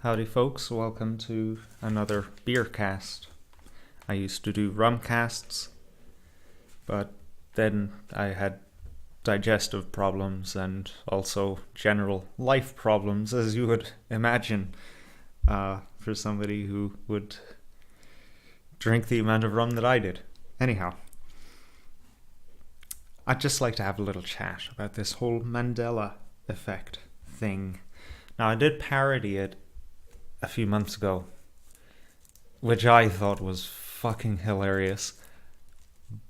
Howdy folks, welcome to another BeerCast. I used to do rumcasts, but then I had digestive problems and also general life problems, as you would imagine, for somebody who would drink the amount of rum that I did. Anyhow, I'd just like to have a little chat about this whole Mandela effect thing. Now, I did parody it a few months ago, which I thought was fucking hilarious,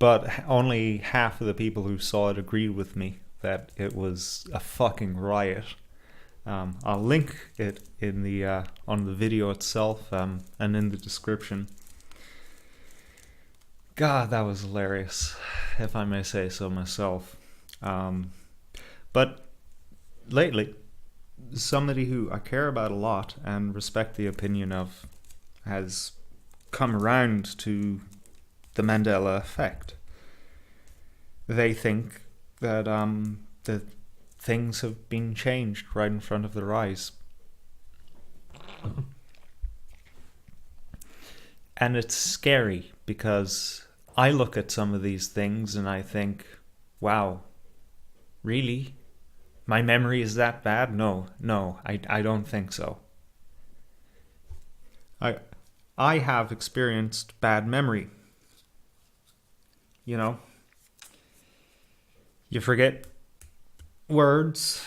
but only half of the people who saw it agreed with me that it was a fucking riot. I'll link it in the on the video itself and in the description. God, that was hilarious, if I may say so myself. But lately, somebody who I care about a lot and respect the opinion of has come around to the Mandela effect. They think that that things have been changed right in front of their eyes. And it's scary because I look at some of these things and I think, wow, really? My memory is that bad? No, I don't think so. I have experienced bad memory. You know, you forget words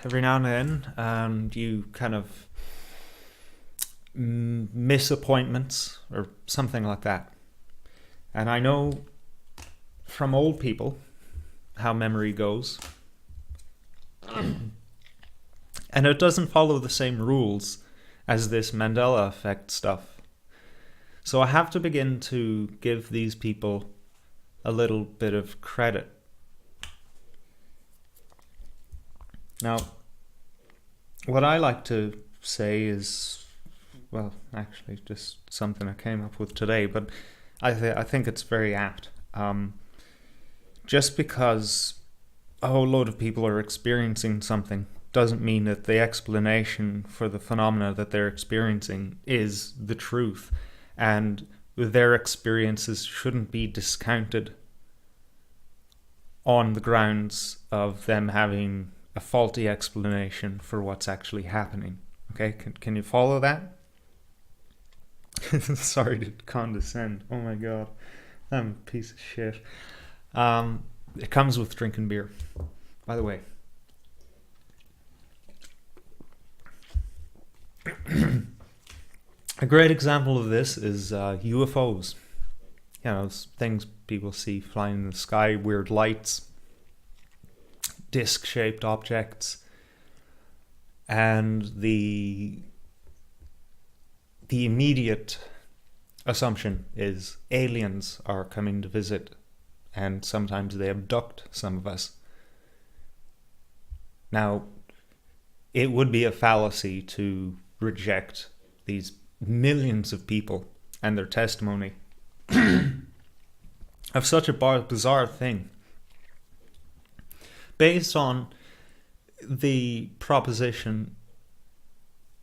every now and then, and you kind of miss appointments or something like that. And I know from old people how memory goes. And it doesn't follow the same rules as this Mandela effect stuff. So I have to begin to give these people a little bit of credit. Now, what I like to say is, well, actually just something I came up with today, but I think it's very apt. Just because a whole load of people are experiencing something doesn't mean that the explanation for the phenomena that they're experiencing is the truth, and their experiences shouldn't be discounted on the grounds of them having a faulty explanation for what's actually happening. Okay, can you follow that? Sorry to condescend. Oh my god, I'm a piece of shit. It comes with drinking beer, by the way. A great example of this is UFOs. You know, things people see flying in the sky, weird lights, disc-shaped objects, and the immediate assumption is aliens are coming to visit, and sometimes they abduct some of us. Now, it would be a fallacy to reject these millions of people and their testimony of such a bizarre thing, based on the proposition,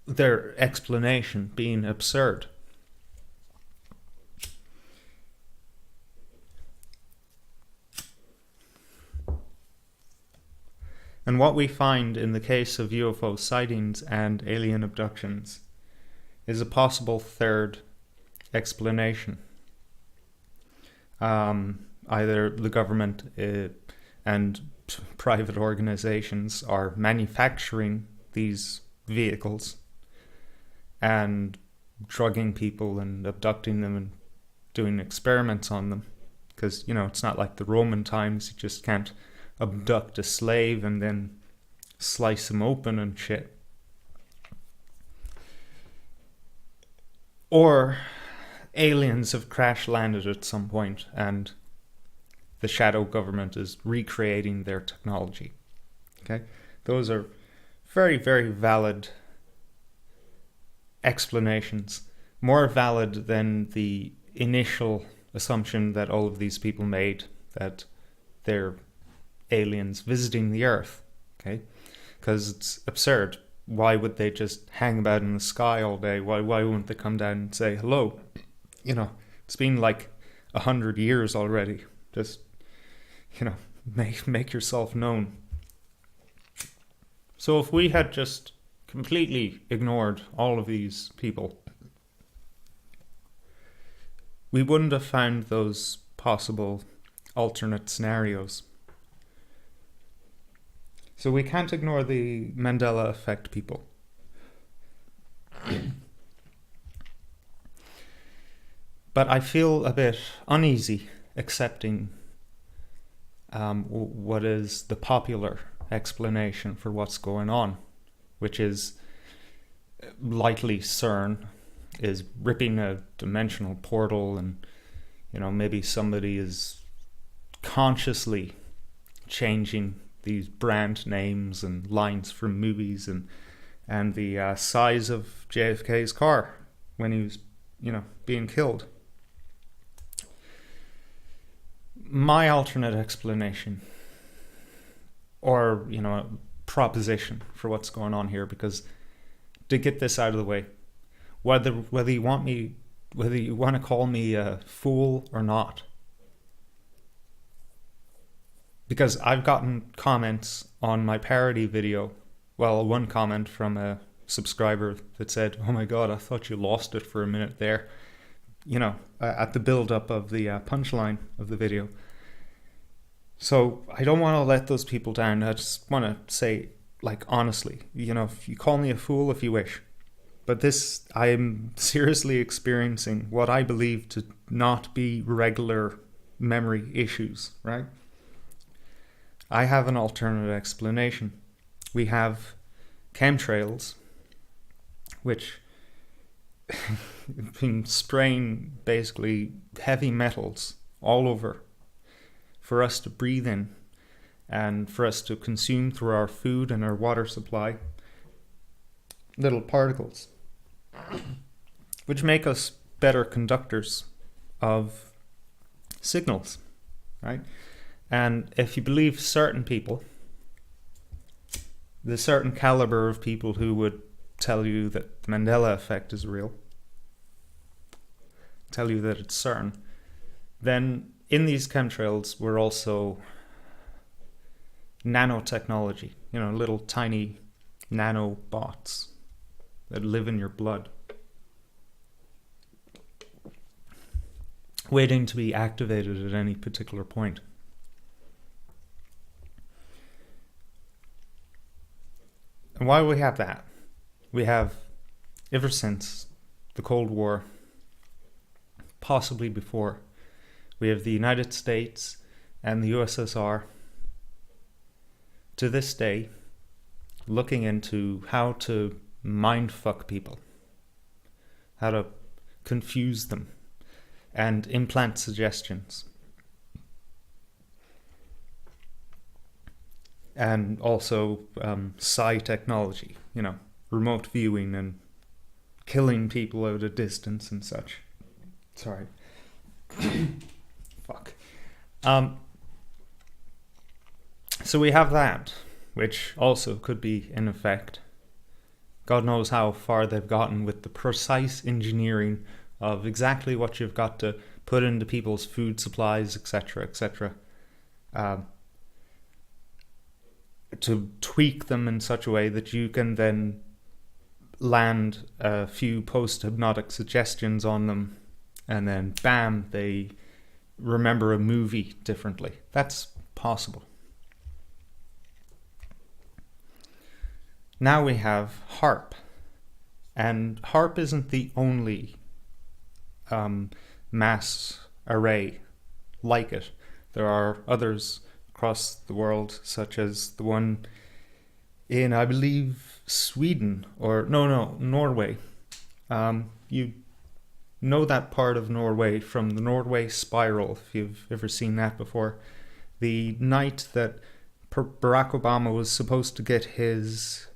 their explanation being absurd. And what we find in the case of UFO sightings and alien abductions is a possible third explanation. Either the government and private organizations are manufacturing these vehicles and drugging people and abducting them and doing experiments on them. Because, you know, it's not like the Roman times. You just can't abduct a slave and then slice him open and shit. Or aliens have crash landed at some point and the shadow government is recreating their technology. Okay? Those are very, very valid explanations. More valid than the initial assumption that all of these people made, that they're aliens visiting the Earth. Okay? Because it's absurd. why would they just hang about in the sky all day? Why wouldn't they come down and say hello? It's been like 100 years already. Just, make yourself known. So if we had just completely ignored all of these people, we wouldn't have found those possible alternate scenarios. So we can't ignore the Mandela effect people. But I feel a bit uneasy accepting what is the popular explanation for what's going on, which is likely CERN is ripping a dimensional portal, and maybe somebody is consciously changing these brand names and lines from movies and the size of JFK's car when he was being killed. My alternate explanation, or proposition for what's going on here, because to get this out of the way, whether you want to call me a fool or not, because I've gotten comments on my parody video. Well, one comment from a subscriber that said, "Oh my God, I thought you lost it for a minute there," at the build-up of the punchline of the video. So I don't want to let those people down. I just want to say, honestly, if you call me a fool if you wish, but I am seriously experiencing what I believe to not be regular memory issues, right? I have an alternate explanation. We have chemtrails, which been spraying basically heavy metals all over for us to breathe in and for us to consume through our food and our water supply. Little particles, which make us better conductors of signals, right? And if you believe certain people, the certain caliber of people who would tell you that the Mandela effect is real, tell you that it's certain, then in these chemtrails we're also nanotechnology, little tiny nanobots that live in your blood, waiting to be activated at any particular point. And why do we have that? We have, ever since the Cold War, possibly before, we have the United States and the USSR, to this day, looking into how to mindfuck people, how to confuse them, and implant suggestions. And also psi technology, remote viewing and killing people at a distance and such. Sorry. Fuck. So we have that, which also could be in effect. God knows how far they've gotten with the precise engineering of exactly what you've got to put into people's food supplies, etc., etc., to tweak them in such a way that you can then land a few post-hypnotic suggestions on them, and then bam, they remember a movie differently. That's possible. Now we have HARP, and HARP isn't the only mass array like it. There are others across the world, such as the one in, I believe, Sweden, or Norway. You know that part of Norway from the Norway Spiral, if you've ever seen that before. The night that Barack Obama was supposed to get his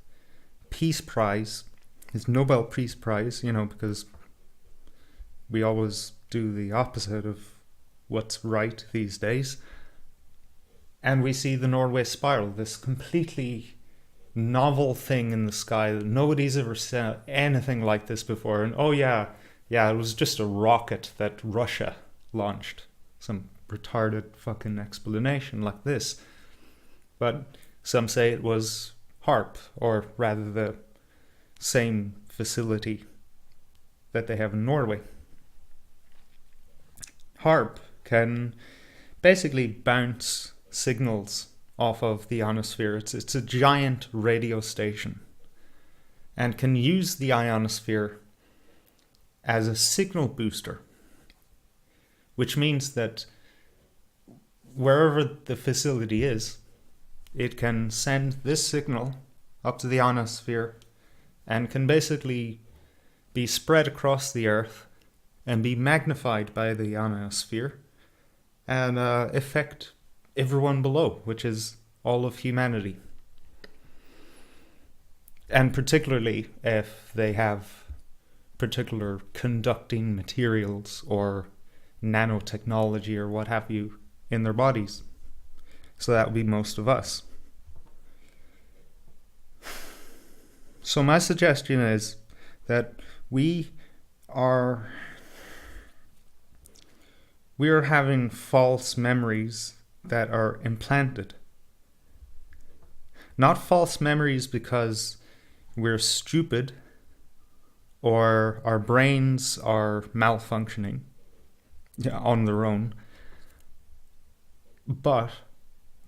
Peace Prize, his Nobel Peace Prize, because we always do the opposite of what's right these days. And we see the Norway Spiral, this completely novel thing in the sky that nobody's ever seen anything like this before. And oh yeah, it was just a rocket that Russia launched. Some retarded fucking explanation like this. But some say it was HARP, or rather the same facility that they have in Norway. HARP can basically bounce signals off of the ionosphere. It's a giant radio station and can use the ionosphere as a signal booster, which means that wherever the facility is, it can send this signal up to the ionosphere and can basically be spread across the Earth and be magnified by the ionosphere and affect everyone below, which is all of humanity. And particularly if they have particular conducting materials or nanotechnology or what have you in their bodies. So that would be most of us. So my suggestion is that we are having false memories that are implanted. Not false memories because we're stupid or our brains are malfunctioning on their own, but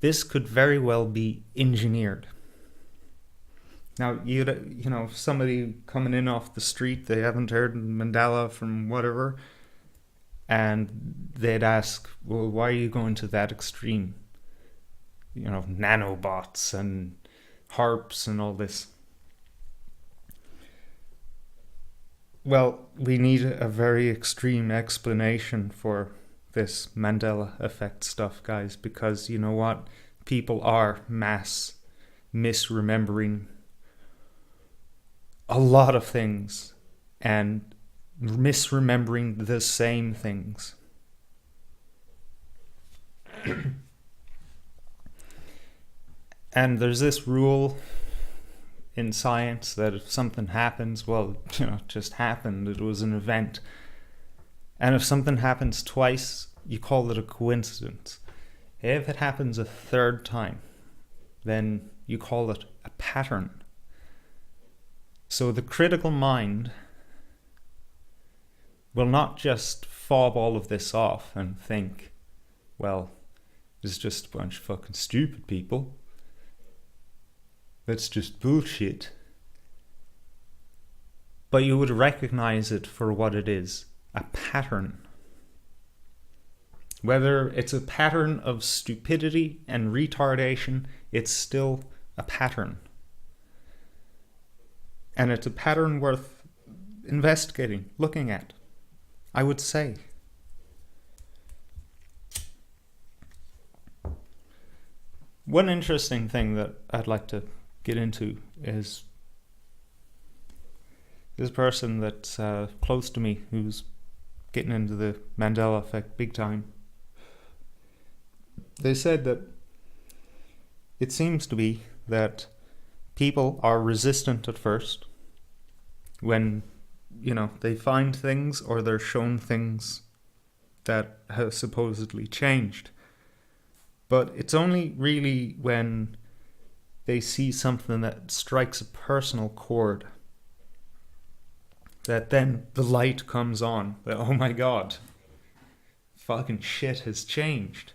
this could very well be engineered. Now, somebody coming in off the street, they haven't heard Mandela from whatever, and they'd ask, well, why are you going to that extreme? Nanobots and harps and all this. Well, we need a very extreme explanation for this Mandela effect stuff, guys, because you know what? People are mass misremembering a lot of things and misremembering the same things. And there's this rule in science that if something happens, well, it just happened. It was an event. And if something happens twice, you call it a coincidence. If it happens a third time, then you call it a pattern. So the critical mind will not just fob all of this off and think, well, it's just a bunch of fucking stupid people. That's just bullshit. But you would recognize it for what it is, a pattern. Whether it's a pattern of stupidity and retardation, it's still a pattern. And it's a pattern worth investigating, looking at, I would say. One interesting thing that I'd like to get into is this person that's close to me who's getting into the Mandela effect big time. They said that it seems to be that people are resistant at first when, they find things or they're shown things that have supposedly changed. But it's only really when they see something that strikes a personal chord that then the light comes on. That, oh my God, fucking shit has changed.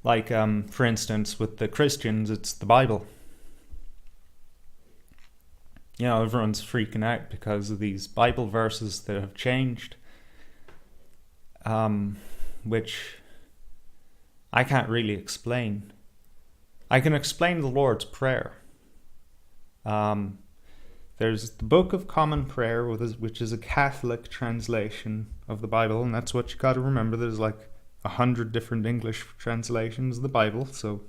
Like, for instance, with the Christians, it's the Bible. Everyone's freaking out because of these Bible verses that have changed, which I can't really explain. I can explain the Lord's Prayer. There's the Book of Common Prayer, which is a Catholic translation of the Bible, and that's what you got to remember. There's like 100 different English translations of the Bible, so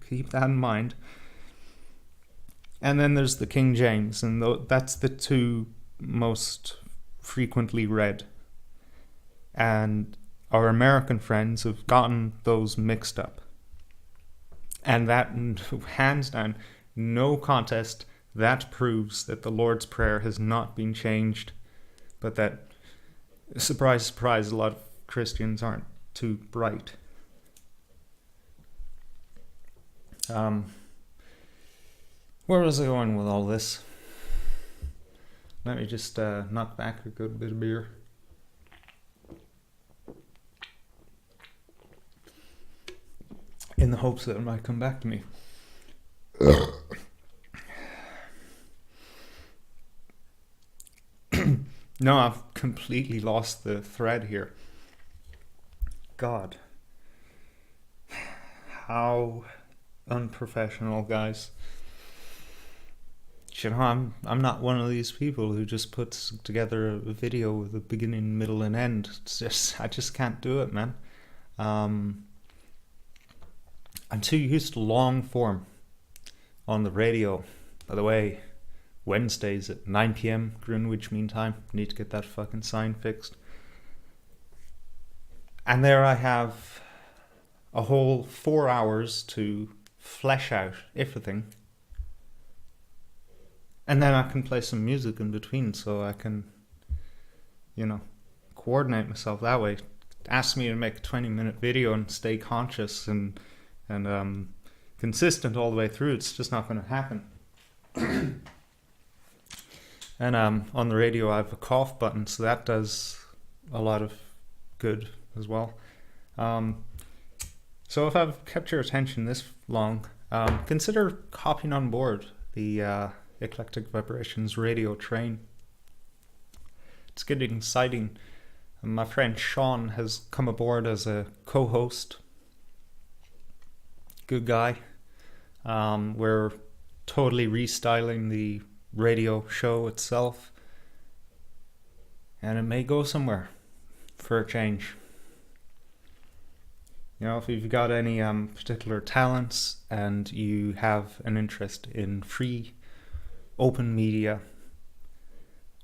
keep that in mind. And then there's the King James, and that's the two most frequently read. And our American friends have gotten those mixed up. And that, hands down, no contest, that proves that the Lord's Prayer has not been changed, but that, surprise, surprise, a lot of Christians aren't too bright. Where was I going with all this? Let me just knock back a good bit of beer. In the hopes that it might come back to me. No, I've completely lost the thread here. God. How unprofessional, guys. You know, I'm not one of these people who just puts together a video with a beginning, middle, and end. I just can't do it, man. I'm too used to long form on the radio. By the way, Wednesdays at 9 p.m. Greenwich Mean Time. Need to get that fucking sign fixed. And there I have a whole 4 hours to flesh out everything. And then I can play some music in between, so I can, coordinate myself that way. Ask me to make a 20-minute video and stay conscious and consistent all the way through. It's just not going to happen. And on the radio I have a cough button, so that does a lot of good as well. So if I've kept your attention this long, consider hopping on board the Eclectic Vibrations radio train. It's getting exciting. My friend Sean has come aboard as a co-host. Good guy. We're totally restyling the radio show itself, and it may go somewhere for a change. If you've got any particular talents and you have an interest in free open media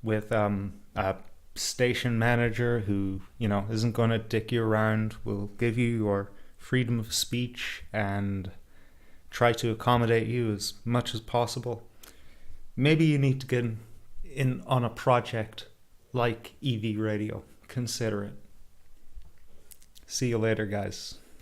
with a station manager who isn't going to dick you around, will give you your freedom of speech and try to accommodate you as much as possible, maybe you need to get in on a project like EV Radio. Consider it. See you later, guys.